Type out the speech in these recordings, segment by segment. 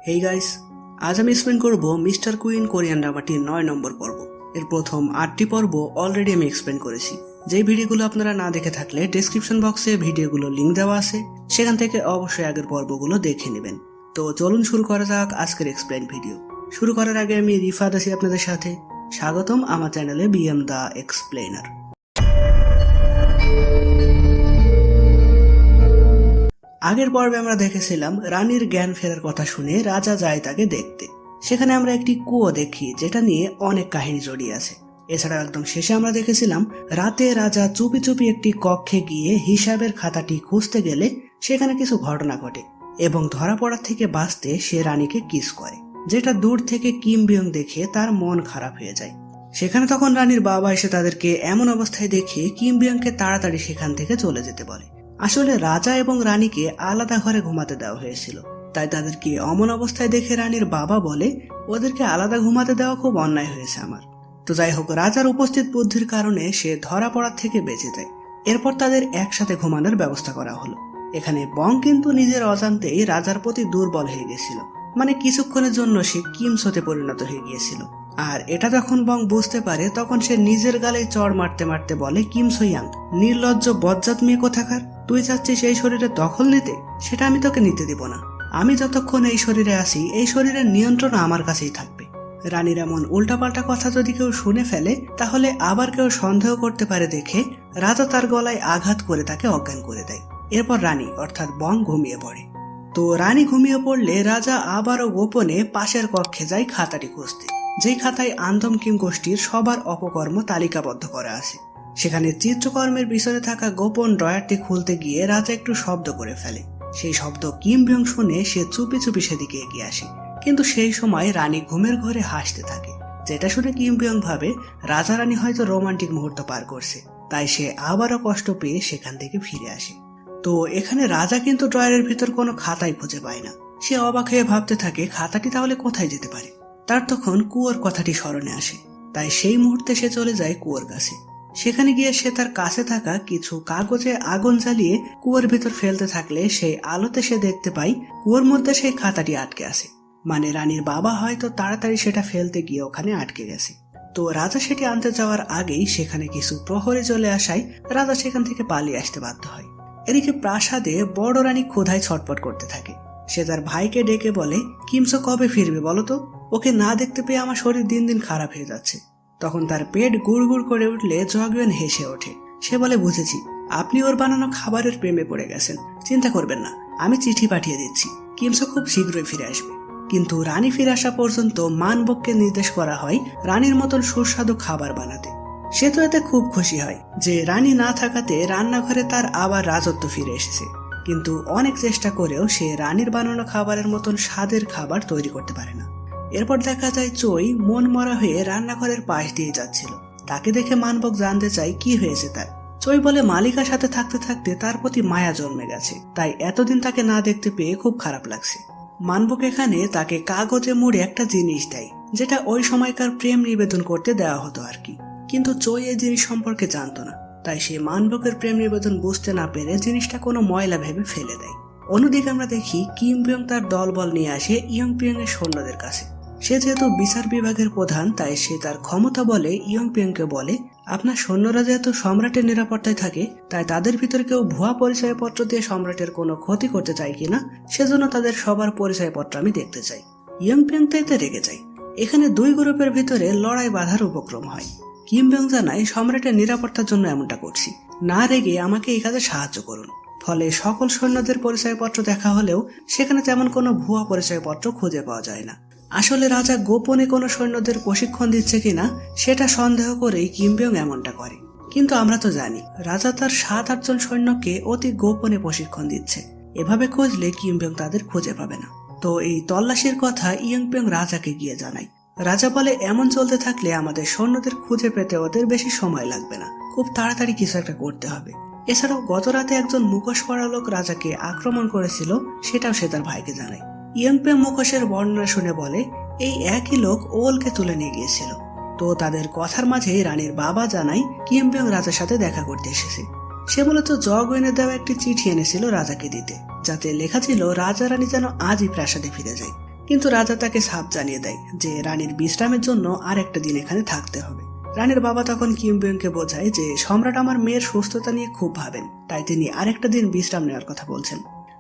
Hey guys, আজ আমি explain করব মিস্টার কুইন কোরিয়ান ড্রামাটির 9 নম্বর পর্ব। এর প্রথম 8টি পর্ব অলরেডি আমি এক্সপ্লেন করেছি। যেই ভিডিওগুলো আপনারা না দেখে থাকলে ডেসক্রিপশন বক্সে ভিডিওগুলো লিংক দেওয়া আছে, সেখান থেকে অবশ্যই আগের পর্বগুলো দেখে নেবেন। তো চলুন শুরু করা যাক আজকের এক্সপ্লেন ভিডিও। শুরু করার আগে আমি রিফাত আছি আপনাদের সাথে। স্বাগতম আমার চ্যানেলে বিএম দা এক্সপ্লেনার। আগের পর্বে আমরা দেখেছিলাম রানীর জ্ঞান ফেরার কথা শুনে রাজা যায় তাকে দেখতে। সেখানে আমরা একটি কুয়ো দেখি, যেটা নিয়ে অনেক কাহিনী জড়িয়ে আছে। এছাড়া একদম শেষে আমরা দেখেছিলাম রাতে রাজা চুপি চুপি একটি কক্ষে গিয়ে হিসাবের খাতাটি খুঁজতে গেলে সেখানে কিছু ঘটনা ঘটে এবং ধরা পড়ার থেকে বাঁচতে সে রানীকে কিস করে, যেটা দূর থেকে কিম বিয়ং দেখে তার মন খারাপ হয়ে যায়। সেখানে তখন রানীর বাবা এসে তাদেরকে এমন অবস্থায় দেখে কিম বিয়ংকে তাড়াতাড়ি সেখান থেকে চলে যেতে বলে। আসলে রাজা এবং রানীকে আলাদা ঘরে ঘুমাতে দেওয়া হয়েছিল, তাই তাদেরকে অমন অবস্থায় দেখে রানীর বাবা বলে ওদেরকে আলাদা ঘুমাতে দেওয়া খুব অন্যায় হয়েছে আমার। তো যাই হোক, রাজার উপস্থিত বুদ্ধির কারণে সে ধরা পড়ার থেকে বেঁচে যায়। এরপর তাদের একসাথে ঘুমানোর ব্যবস্থা করা হলো। এখানে বং কিন্তু নিজের অজান্তেই রাজার প্রতি দুর্বল হয়ে গেছিল, মানে কিছুক্ষণের জন্য সে কিমসোতে পরিণত হয়ে গিয়েছিল। আর এটা যখন বং বুঝতে পারে তখন সে নিজের গালে চড় মারতে মারতে বলে, কিমসো ইয়াং, নির্লজ্জ বজ্জাত মেয়ে কোথাকার, তুই চাচ্ছিস এই শরীরে দখল নিতে? সেটা আমি তোকে নিতে দিব না। আমি যতক্ষণ এই শরীরে আছি এই শরীরের নিয়ন্ত্রণ আমার কাছেই থাকবে। রানীর এমন উল্টাপাল্টা কথা যদি কেউ শুনে ফেলে তাহলে আবার কেউ সন্দেহ করতে পারে দেখে রাজা তার গলায় আঘাত করে তাকে অজ্ঞান করে দেয়। এরপর রানী অর্থাৎ বং ঘুমিয়ে পড়ে। তো রানী ঘুমিয়ে পড়লে রাজা আবারও গোপনে পাশের কক্ষে যায় খাতাটি খুঁজতে, যেই খাতায় আন্দম কিম গোষ্ঠীর সবার অপকর্ম তালিকাবদ্ধ করা আছে। সেখানে চিত্রকর্মের পিছনে থাকা গোপন ড্রয়ারটি খুলতে গিয়ে রাজা একটু শব্দ করে ফেলে। সেই শব্দ কিম বিয়ং শুনে সে চুপি চুপি সেদিকে এগিয়ে আসে, কিন্তু সেই সময় রানী ঘুমের ঘরে হাসতে থাকে, যেটা শুনে কিম বিয়ং ভাবে রাজা রানী হয়তো রোমান্টিক মুহূর্ত পার করছে, তাই সে আবারও কষ্ট পেয়ে সেখান থেকে ফিরে আসে। তো এখানে রাজা কিন্তু ড্রয়ারের ভিতর কোনো খাতাই খুঁজে পায় না। সে অবাক হয়ে ভাবতে থাকে খাতাটি তাহলে কোথায় যেতে পারে। তার তখন কুয়োর কথাটি স্মরণে আসে, তাই সেই মুহূর্তে সে চলে যায় কুয়োর কাছে। সেখানে গিয়ে সে তার কাছে থাকা কিছু কাগজে আগুন জ্বালিয়ে কুয়োর ভিতর ফেলতে থাকলে সেই আলোতে সে দেখতে পাই কুয়োর মধ্যে সেই খাতাটি আটকে আছে। মানে রানীর বাবা হয়তো তাড়াতাড়ি সেটা ফেলতে গিয়ে ওখানে আটকে গেছে। তো রাজা সেটি আনতে যাওয়ার আগেই সেখানে কিছু প্রহরী চলে আসায় রাজা সেখান থেকে পালিয়ে আসতে বাধ্য হয়। এদিকে প্রাসাদে বড় রানী ক্ষুধায় ছটপট করতে থাকে। সে তার ভাইকে ডেকে বলে, কিমসো কবে ফিরবে বলো তো? ওকে না দেখতে পেয়ে আমার শরীর দিন দিন খারাপ হয়ে যাচ্ছে। তখন তার পেট গুড় গুড় করে উঠলে জগওয়েন হেসে ওঠে। সে বলে, বুঝেছি, আপনি ওর বানানো খাবারের প্রেমে পড়ে গেছেন। চিন্তা করবেন না, আমি চিঠি পাঠিয়ে দিচ্ছি, কিমসো খুব শীঘ্রই ফিরে আসবে। কিন্তু রানী ফিরে আসা পর্যন্ত মানবককে নির্দেশ করা হয় রানীর মতন সুস্বাদু খাবার বানাতে। সে তো এতে খুব খুশি হয় যে রানী না থাকাতে রান্নাঘরে তার আবার রাজত্ব ফিরে এসেছে। কিন্তু অনেক চেষ্টা করেও সে রানীর বানানো খাবারের মতন স্বাদের খাবার তৈরি করতে পারে না। এরপর দেখা যায় চই মন মরা হয়ে রান্নাঘরের পাশ দিয়ে যাচ্ছিল। তাকে দেখে মানবক জানতে চায় কি হয়েছে তার। চই বলে মালিকার সাথে থাকতে থাকতে তার প্রতি মায়া জন্মে গেছে, তাই এতদিন তাকে না দেখতে পেয়ে খুব খারাপ লাগছে। মানবক এখানে তাকে কাগজে মুড়ে একটা জিনিস দেয়, যেটা ওই সময়কার প্রেম নিবেদন করতে দেওয়া হতো আর কি। কিন্তু চই এই জিনিস সম্পর্কে জানতো না, তাই সে মানবকের প্রেম নিবেদন বুঝতে না পেরে জিনিসটা কোনো ময়লা ভেবে ফেলে দেয়। অন্যদিকে আমরা দেখি কিম বিয়ং তার দলবল নিয়ে আসে ইয়ং পিয়ং এর সৈন্যদের কাছে। সে যেহেতু বিচার বিভাগের প্রধান, তাই সে তার ক্ষমতা বলে ইয়ং পিয়ংকে বলে, আপনার সৈন্যরা যেহেতু সম্রাটের নিরাপত্তায় থাকে, তাই তাদের ভিতরে কেউ ভুয়া পরিচয়পত্র দিয়ে সম্রাটের কোনো ক্ষতি করতে চায় কিনা, সেজন্য তাদের সবার পরিচয়পত্র আমি দেখতে চাই। ইয়ং পিয়ং তো এতে রেগে যায়। এখানে দুই গ্রুপের ভিতরে লড়াই বাঁধার উপক্রম হয়। কিম বিয়ং জানায়, সম্রাটের নিরাপত্তার জন্য এমনটা করছি, না রেগে আমাকে এই কাজে সাহায্য করুন। ফলে সকল সৈন্যদের পরিচয়পত্র দেখা হলেও সেখানে তেমন কোনো ভুয়া পরিচয়পত্র খুঁজে পাওয়া যায় না। আসলে রাজা গোপনে কোনো সৈন্যদের প্রশিক্ষণ দিচ্ছে কিনা সেটা সন্দেহ করেই কিম বিয়ং এমনটা করে। কিন্তু আমরা তো জানি রাজা তার 7-8 জন সৈন্যকে অতি গোপনে প্রশিক্ষণ দিচ্ছে। এভাবে খুঁজলে কিম বিয়ং তাদের খুঁজে পাবে না। তো এই তল্লাশির কথা ইয়ং পিয়ং রাজাকে গিয়ে জানায়। রাজা বলে, এমন চলতে থাকলে আমাদের সৈন্যদের খুঁজে পেতে ওদের বেশি সময় লাগবে না, খুব তাড়াতাড়ি কিছু একটা করতে হবে। এছাড়াও গত রাতে একজন মুখোশ পরা লোক রাজাকে আক্রমণ করেছিল, সেটাও সে তার ভাইকে জানায়। ইয়ং পিয়ং মুখোশের বর্ণনা শুনে বলে, এই একই লোক ওলকে তুলে নিয়ে গিয়েছিল। তো তাদের কথার মাঝে রানীর বাবা জানায় কিম বিয়ং রাজার সাথে দেখা করতে এসেছে। সে মূলত জগওয়েনের দেওয়া একটি চিঠি এনেছিল রাজাকে দিতে, যাতে লেখা ছিল রাজা রানী যেন আজই প্রাসাদে ফিরে যায়। কিন্তু রাজা তাকে সাফ জানিয়ে দেয় যে রানীর বিশ্রামের জন্য আর একটা দিন এখানে থাকতে হবে। রানীর বাবা তখন কিমবিয়ংকে বোঝায় যে সম্রাট আমার মেয়ের সুস্থতা নিয়ে খুব ভাবেন, তাই তিনি আরেকটা দিন বিশ্রাম নেওয়ার কথা বলছেন।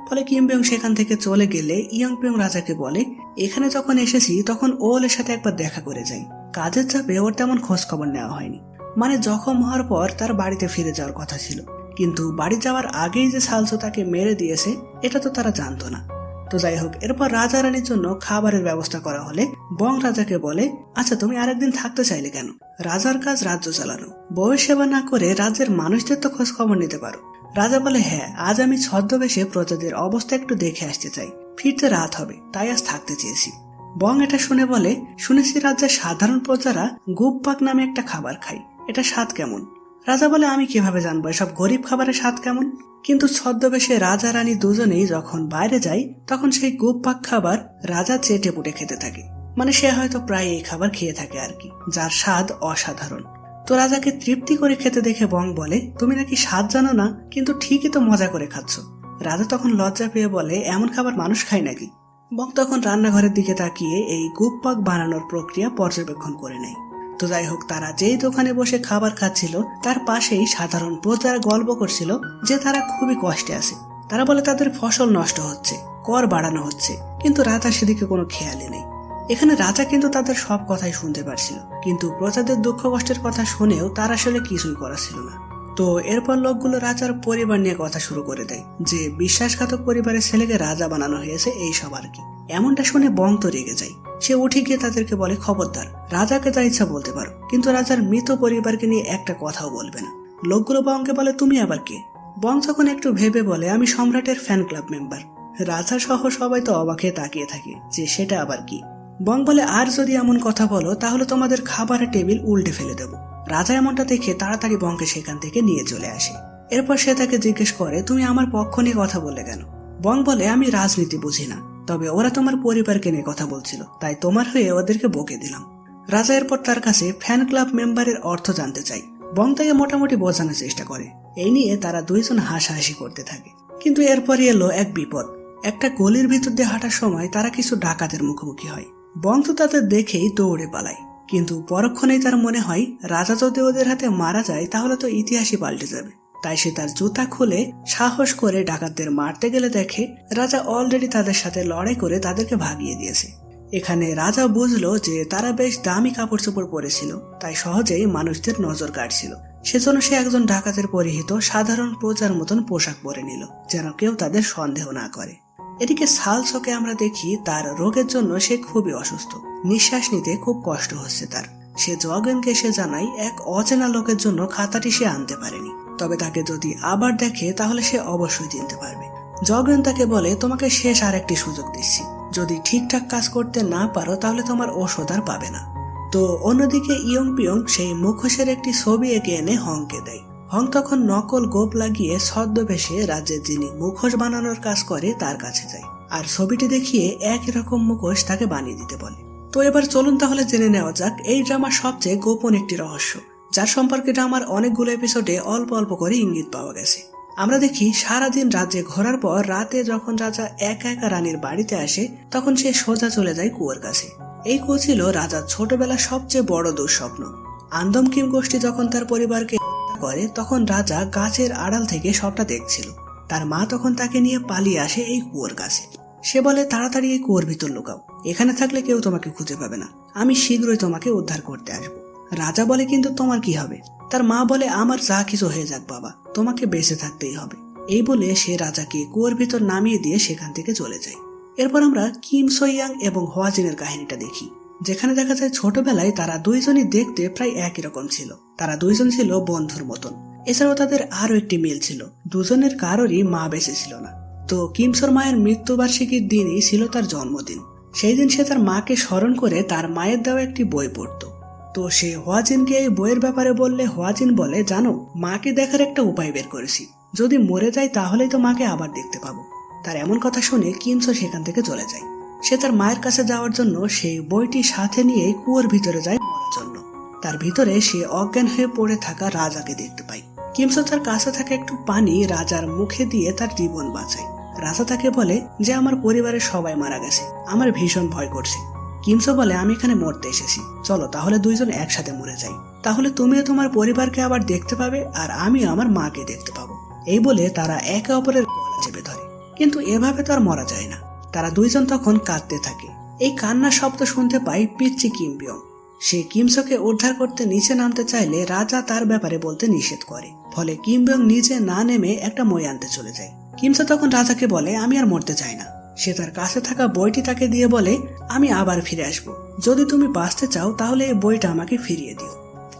ফলে কিমবিয়ং সেখান থেকে চলে গেলে ইয়ংপিয়ং রাজাকে বলে, এখানে যখন এসেছি তখন ওলের সাথে একবার দেখা করে যাই। কাজের চাপে ওর তেমন খোঁজ খবর নেওয়া হয়নি। মানে জখম হওয়ার পর তার বাড়িতে ফিরে যাওয়ার কথা ছিল, কিন্তু বাড়ি যাওয়ার আগেই যে সালসো তাকে মেরে দিয়েছে এটা তো তারা জানতো না। তো যাই হোক, এরপর রাজা রানীর জন্য খাবারের ব্যবস্থা করা হলে বং রাজাকে বলে, আচ্ছা তুমি আরেকদিন থাকতে চাইলে কেন? রাজার কাজ রাজ্য চালানো, বউয়ের সেবা না করে রাজ্যের মানুষদের তো খোঁজ খবর নিতে পারো। রাজা বলে, হ্যাঁ, আজ আমি ছদ্মবেশে প্রজাদের অবস্থা একটু দেখে আসতে চাই, ফিরতে রাত হবে, তাই আজ থাকতে চেয়েছি। বং এটা শুনে বলে, শুনেছি রাজ্যের সাধারণ প্রজারা গুপপাক নামে একটা খাবার খায়, এটা স্বাদ কেমন? রাজা বলে, আমি কিভাবে জানবো এসব গরিব খাবারের স্বাদ কেমন? কিন্তু ছদ্মবেশে রাজা রানী দুজনেই যখন বাইরে যায় তখন সেই গুপপাক খাবার রাজা চেটে পুটে খেতে থাকে। মানে সে হয়তো প্রায় এই খাবার খেয়ে থাকে আর কি, যার স্বাদ অসাধারণ। তো রাজাকে তৃপ্তি করে খেতে দেখে বং বলে, তুমি নাকি স্বাদ জানো না, কিন্তু ঠিকই তো মজা করে খাচ্ছ। রাজা তখন লজ্জা পেয়ে বলে, এমন খাবার মানুষ খায় নাকি? বং তখন রান্নাঘরের দিকে তাকিয়ে এই গুপপাক বানানোর প্রক্রিয়া পর্যবেক্ষণ করে নেয়। তো যাই হোক, তারা যেই দোকানে বসে খাবার খাচ্ছিল তার পাশেই সাধারণ প্রজারা গল্প করছিল যে তারা খুবই কষ্টে আছে। তারা বলে তাদের ফসল নষ্ট হচ্ছে, কর বাড়ানো হচ্ছে, কিন্তু রাজা সেদিকে কোনো খেয়ালই নেই। এখানে রাজা কিন্তু তাদের সব কথাই শুনতে পারছিল, কিন্তু প্রজাদের দুঃখ কষ্টের কথা শুনেও তার আসলে কিছুই করা ছিল না। তো এরপর লোকগুলো রাজার পরিবার নিয়ে কথা শুরু করে দেয় যে বিশ্বাসঘাতক পরিবারের ছেলেকে রাজা বানানো হয়েছে, এই সব আর কি। এমনটা শুনে বং তো রেগে যায়। সে উঠে গিয়ে তাদেরকে বলে, খবরদার, রাজাকে যা ইচ্ছা বলতে পারো, কিন্তু রাজার মৃত পরিবারকে নিয়ে একটা কথাও বলবে না। লোকগুলো বংকে বলে, তুমি আবার কে? বং যখন একটু ভেবে বলে, আমি সম্রাটের ফ্যান ক্লাব মেম্বার। রাজা সহ সবাই তো অবাকে তাকিয়ে থাকে যে সেটা আবার কি। বং বলে, আর যদি এমন কথা বলো তাহলে তোমাদের খাবারের টেবিল উল্টে ফেলে দেব। রাজা এমনটা দেখে তাড়াতাড়ি বংকে সেখান থেকে নিয়ে চলে আসে। এরপর সে তাকে জিজ্ঞেস করে, তুমি আমার পক্ষ নিয়ে কথা বললে কেন? বং বলে, আমি রাজনীতি বুঝি না, তবে ওরা তোমার পরিবারকে নিয়ে কথা বলছিল, তাই তোমার হয়ে ওদেরকে বকে দিলাম। রাজা এরপর তার কাছে ফ্যান ক্লাব মেম্বারের অর্থ জানতে চাই। বং তাকে মোটামুটি বোঝানোর চেষ্টা করে। এই নিয়ে তারা দুইজন হাসাহাসি করতে থাকে। কিন্তু এরপরই এলো এক বিপদ। একটা গলির ভিতর দিয়ে হাঁটার সময় তারা কিছু ডাকাতের মুখোমুখি হয়। বং তো তাদের দেখেই দৌড়ে পালায়, কিন্তু পরক্ষণেই তার মনে হয় রাজা যদি ওদের হাতে মারা যায় তাহলে তো ইতিহাসই পাল্টে যাবে। তাই সে তার জুতা খুলে সাহস করে ডাকাতদের মারতে গেলে দেখে রাজা অলরেডি তাদের সাথে লড়াই করে তাদেরকে ভাগিয়ে দিয়েছে। এখানে রাজা বুঝলো যে তারা বেশ দামি কাপড় চোপড় পরেছিল, তাই সহজেই মানুষদের নজর কাটছিল। সেজন্য সে একজন ডাকাতের পরিহিত সাধারণ প্রজার মতন পোশাক পরে নিল, যেন কেউ তাদের সন্দেহ না করে। এদিকে সালসোকে আমরা দেখি তার রোগের জন্য সে খুবই অসুস্থ, নিঃশ্বাস নিতে খুব কষ্ট হচ্ছে তার। সে জগেনকে এসে জানায় এক অচেনা লোকের জন্য খাতাটি সে আনতে পারেনি, তবে তাকে যদি আবার দেখে তাহলে সে অবশ্যই চিনতে পারবে। জগেন তাকে বলে, তোমাকে শেষ আর একটি সুযোগ দিচ্ছি, যদি ঠিকঠাক কাজ করতে না পারো তাহলে তোমার ওষুধ আর পাবে না। তো অন্যদিকে ইয়ংপিয়ং সেই মুখোশের একটি ছবি এঁকে এনে হংকে দেয়। হং তখন নকল গোপ লাগিয়ে ছদ্মবেশে রাজ্যের যিনি মুখোশ বানানোর কাজ করে তার কাছে যায়, আর ছবিটি দেখিয়ে একই রকম মুখোশ তাকে বানিয়ে দিতে বলে। তো এবার চলুন তাহলে জেনে নেওয়া যাক এই ড্রামার সবচেয়ে গোপন একটি রহস্য, যার সম্পর্কে ড্রামার অনেকগুলো এপিসোডে অল্প অল্প করে ইঙ্গিত পাওয়া গেছে। আমরা দেখি সারাদিন রাজ্যে ঘোরার পর রাতে যখন রাজা একা একা রানীর বাড়িতে আসে তখন সে সোজা চলে যায় কুয়োর কাছে। এই কুয়ো ছিল রাজার ছোটবেলার সবচেয়ে বড় দুঃস্বপ্ন। আন্দম কিম গোষ্ঠী যখন তার পরিবারকে করে তখন রাজা গাছের আড়াল থেকে সবটা দেখছিল। তার মা তখন তাকে নিয়ে পালিয়ে আসে এই কুয়োর কাছে। সে বলে, তাড়াতাড়ি এই কুয়োর ভিতর লুকাও, এখানে থাকলে কেউ তোমাকে খুঁজে পাবে না, আমি শীঘ্রই তোমাকে উদ্ধার করতে আসবো। রাজা বলে, কিন্তু তোমার কি হবে? তার মা বলে, আমার যা কিছু হয়ে যাক বাবা, তোমাকে বেঁচে থাকতেই হবে। এই বলে সে রাজাকে কুয়োর ভিতর নামিয়ে দিয়ে সেখান থেকে চলে যায়। এরপর আমরা কিম সোইয়াং এবং হোয়াজিনের কাহিনীটা দেখি, যেখানে দেখা যায় ছোটবেলায় তারা দুইজনই দেখতে প্রায় একই রকম ছিল। তারা দুইজন ছিল বন্ধুর মতন। এছাড়াও তাদের আরো একটি মিল ছিল, দুজনের কারোরই মা বেঁচে ছিল না। তো কিমসোর মায়ের মৃত্যুবার্ষিকীর দিনই ছিল তার জন্মদিন। সেই দিন সে তার মাকে স্মরণ করে তার মায়ের দেওয়া একটি বই পড়ত। তো সে হোয়াজিনকে এই বইয়ের ব্যাপারে বললে হোয়াজিন বলে, জানো, মাকে দেখার একটা উপায় বের করেছি, যদি মরে যায় তাহলেই তো মাকে আবার দেখতে পাবো। তার এমন কথা শুনে কিমসো সেখান থেকে চলে যায়। সে তার মায়ের কাছে যাওয়ার জন্য সেই বইটি সাথে নিয়ে কুয়োর ভিতরে যায় মরার জন্য। তার ভিতরে সে অজ্ঞান হয়ে পড়ে থাকা রাজাকে দেখতে পায়। কিমসো তার কাছে থাকা একটু পানি রাজার মুখে দিয়ে তার জীবন বাঁচায়। রাজা তাকে বলে যে আমার পরিবারের সবাই মারা গেছে, আমার ভীষণ ভয় করছে। কিমসো বলে আমি এখানে মরতে এসেছি, চলো তাহলে দুইজন একসাথে মরে যাই, তাহলে তুমিও তোমার পরিবারকে আবার দেখতে পাবে আর আমিও আমার মাকে দেখতে পাবো। এই বলে তারা একে অপরের গলা চেপে ধরে, কিন্তু এভাবে তো আর মরা যায় না। তারা দুইজন তখন কাঁদতে থাকে। এই কান্নার শব্দ শুনতে পাই পিচ্চি কিম বিয়ং। সে কিমসোকে উদ্ধার করতে নিচে নামতে চাইলে রাজা তার ব্যাপারে বলতে নিষেধ করে, ফলে কিম বিয়ং নিচে না নেমে একটা মই আনতে চলে যায়। কিমসো তখন রাজাকে বলে আমি আর মরতে চাই না। সে তার কাছে থাকা বইটি তাকে দিয়ে বলে আমি আবার ফিরে আসবো, যদি তুমি বাঁচতে চাও তাহলে এই বইটা আমাকে ফিরিয়ে দিও।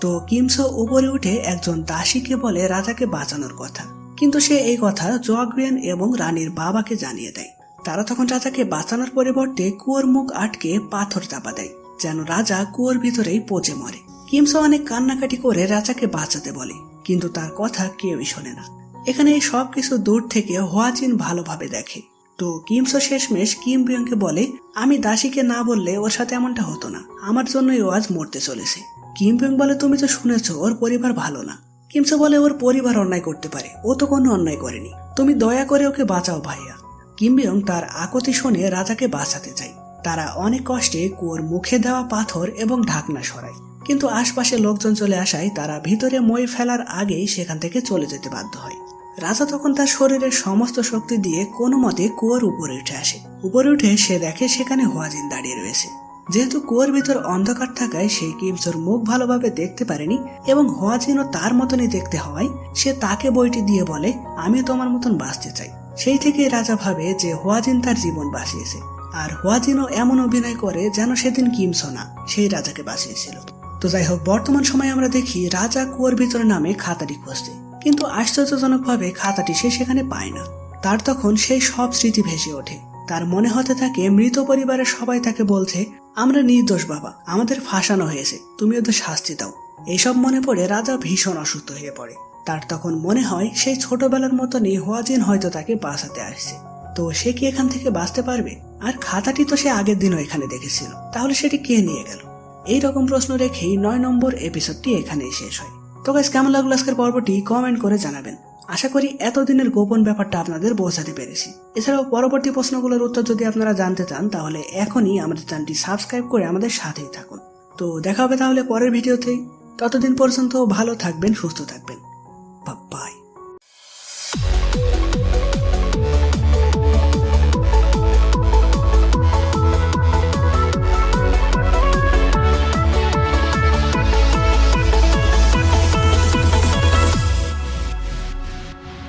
তো কিমসো উপরে উঠে একজন দাসীকে বলে রাজাকে বাঁচানোর কথা, কিন্তু সে এই কথা জোয়াগুয়েন এবং রানীর বাবাকে জানিয়ে দেয়। তারা তখন রাজাকে বাঁচানোর পরিবর্তে কুয়োর মুখ আটকে পাথর চাপা দেয়, যেন রাজা কুয়োর ভিতরেই পচে মরে। কিমসো অনেক কান্নাকাটি করে রাজাকে বাঁচাতে বলে, কিন্তু তার কথা কেউই শোনে না। এখানে এই সবকিছু দূর থেকে হোয়াজিন ভালোভাবে দেখে। তো কিমসো শেষমেশ কিম বিয়ংকে বলে আমি দাসীকে না বললে ওর সাথে এমনটা হতো না, আমার জন্যই ও আজ মরতে চলেছে। কিম বিয়ং বলে তুমি তো শুনেছো ওর পরিবার ভালো না। কিমসো বলে ওর পরিবার অন্যায় করতে পারে, ও তো কোনো অন্যায় করেনি, তুমি দয়া করে ওকে বাঁচাও ভাইয়া। কিম বিয়ং তার আকুতি শুনে রাজাকে বাঁচাতে চায়। তারা অনেক কষ্টে কুয়োর মুখে দেওয়া পাথর এবং ঢাকনা সরায়, কিন্তু আশপাশে লোকজন চলে আসায় তারা ভিতরে মই ফেলার আগেই সেখান থেকে চলে যেতে বাধ্য হয়। রাজা তখন তার শরীরের সমস্ত শক্তি দিয়ে কোনো মতে কুয়োর উপরে উঠে আসে। উপরে উঠে সে দেখে সেখানে হোয়াজিন দাঁড়িয়ে রয়েছে। যেহেতু কুয়োর ভিতর অন্ধকার থাকায় সেই কিমসোর মুখ ভালোভাবে দেখতে পারেনি এবং হোয়াজিনও তার মতনই দেখতে হওয়ায় সে তাকে বইটি দিয়ে বলে আমি তোমার মতন বাঁচতে চাই। সেই থেকে রাজা ভাবে যে হোয়াজিন তার জীবন বাঁচিয়েছে, আর হোয়াজিনও এমন অভিনয় করে যেন সেদিন কিমসো না, সেই রাজাকে বাঁচিয়েছিল। তো যাই হোক, বর্তমান সময়ে আমরা দেখি রাজা কুয়োর ভিতরে নামে খাতাটি খুঁজতে, কিন্তু আশ্চর্যজনকভাবে খাতাটি সে সেখানে পায় না। তার তখন সেই সব স্মৃতি ভেসে ওঠে। তার মনে হতে থাকে মৃত পরিবারের সবাই তাকে বলছে আমরা নির্দোষ বাবা, আমাদের ফাঁসানো হয়েছে, তুমি ওদের শাস্তি দাও। এইসব মনে পড়ে রাজা ভীষণ অসুস্থ হয়ে পড়ে। তার তখন মনে হয় সেই ছোটবেলার মতনই হোয়াজিন হয়তো তাকে বাঁচাতে আসছে। তো সে কি এখান থেকে বাঁচতে পারবে? আর খাতাটি তো সে আগের দিনও এখানে দেখেছিল, তাহলে সেটি কে নিয়ে গেল? এইরকম প্রশ্ন রেখেই 9 নম্বর এপিসোডটি এখানেই শেষ হয়। তো গাইস, কেমন লাগলো আজকের পর্বটি কমেন্ট করে জানাবেন। আশা করি এতদিনের গোপন ব্যাপারটা আপনাদের বোঝাতে পেরেছি। এছাড়াও পরবর্তী প্রশ্নগুলোর উত্তর যদি আপনারা জানতে চান তাহলে এখনই আমাদের চ্যানেলটি সাবস্ক্রাইব করে আমাদের সাথেই থাকুন। তো দেখা হবে তাহলে পরের ভিডিওতে। ততদিন পর্যন্ত ভালো থাকবেন, সুস্থ থাকবেন। বাই।